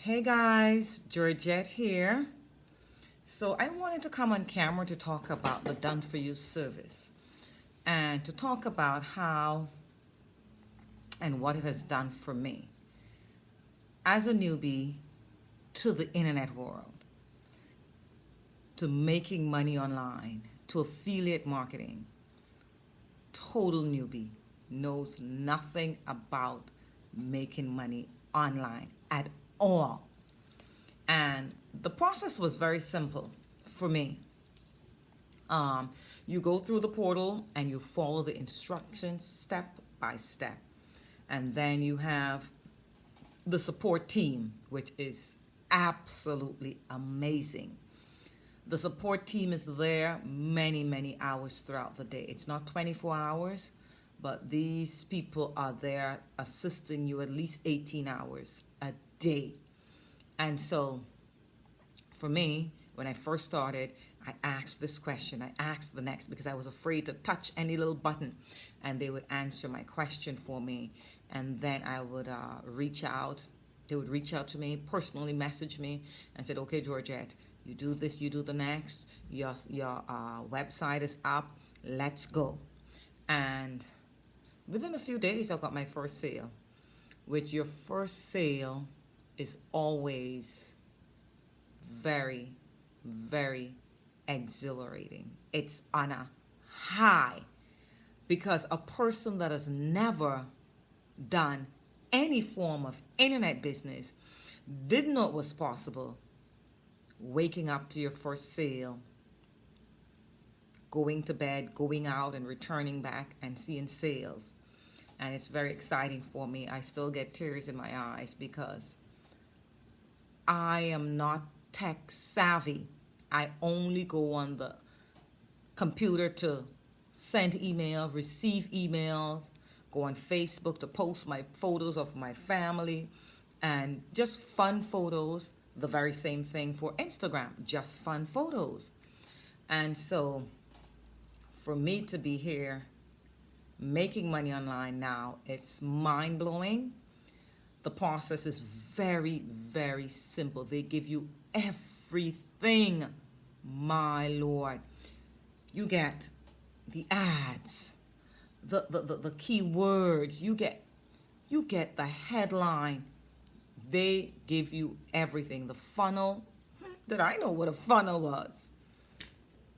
Hey guys, Georgette here. So I wanted to come on camera to talk about the Done For You service and to talk about how and what it has done for me as a newbie to the internet world, to making money online, to affiliate marketing. Total newbie, knows nothing about making money online at all. And the process was very simple for me. Um, you go through the portal and you follow the instructions step by step. And then you have the support team, which is absolutely amazing. The support team is there many, many hours throughout the day. It's not 24 hours, but these people are there assisting you at least 18 hours a day. And so for me, when I first started, I asked this question, I asked the next because I was afraid to touch any little button, and they would answer my question for me. And then I would reach out. They would reach out to me, personally message me, and said, "Okay, Georgette, you do this, you do the next. Your website is up. Let's go." And within a few days, I got my first sale. Which your first sale is always very, very exhilarating. It's on a high because a person that has never done any form of internet business didn't know it was possible. Waking up to your first sale, going to bed, going out and returning back and seeing sales. And it's very exciting for me. I still get tears in my eyes because I am not tech savvy. I only go on the computer to send email, receive emails, go on Facebook to post my photos of my family, and just fun photos. The very same thing for Instagram, just fun photos. And so for me to be here making money online now, it's mind blowing. The process is very, very simple. They give you everything, my Lord. You get the ads, the keywords, you get the headline. They give you everything. The funnel, did I know what a funnel was?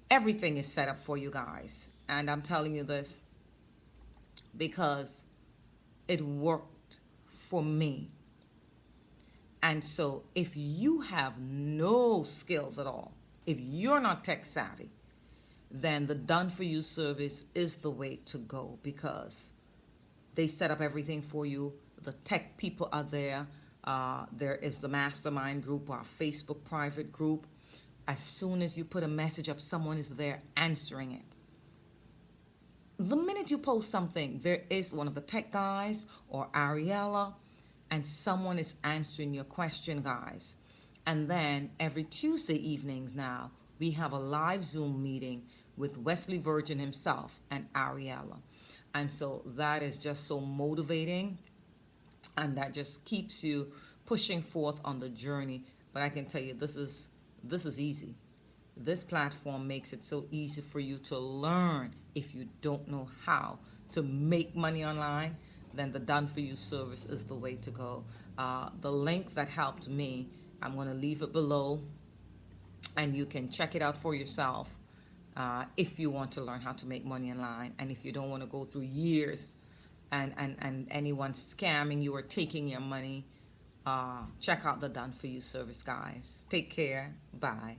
Everything is set up for you guys. And I'm telling you this because it worked for me. And so if you have no skills at all, if you're not tech savvy, then the Done For You service is the way to go because they set up everything for you. The tech people are there. There is the mastermind group, our Facebook private group. As soon as you put a message up, someone is there answering it. The minute you post something, there is one of the tech guys or Ariella, and someone is answering your question, guys. And then every Tuesday evenings now, we have a live Zoom meeting with Wesley Virgin himself and Ariella. And so that is just so motivating, and that just keeps you pushing forth on the journey. But I can tell you, this is easy. This platform makes it so easy for you to learn. If you don't know how to make money online, then the Done For You service is the way to go. The link that helped me, I'm going to leave it below, and you can check it out for yourself if you want to learn how to make money online, and if you don't want to go through years and anyone scamming you or taking your money. Check out the Done For You service, guys. Take care. Bye.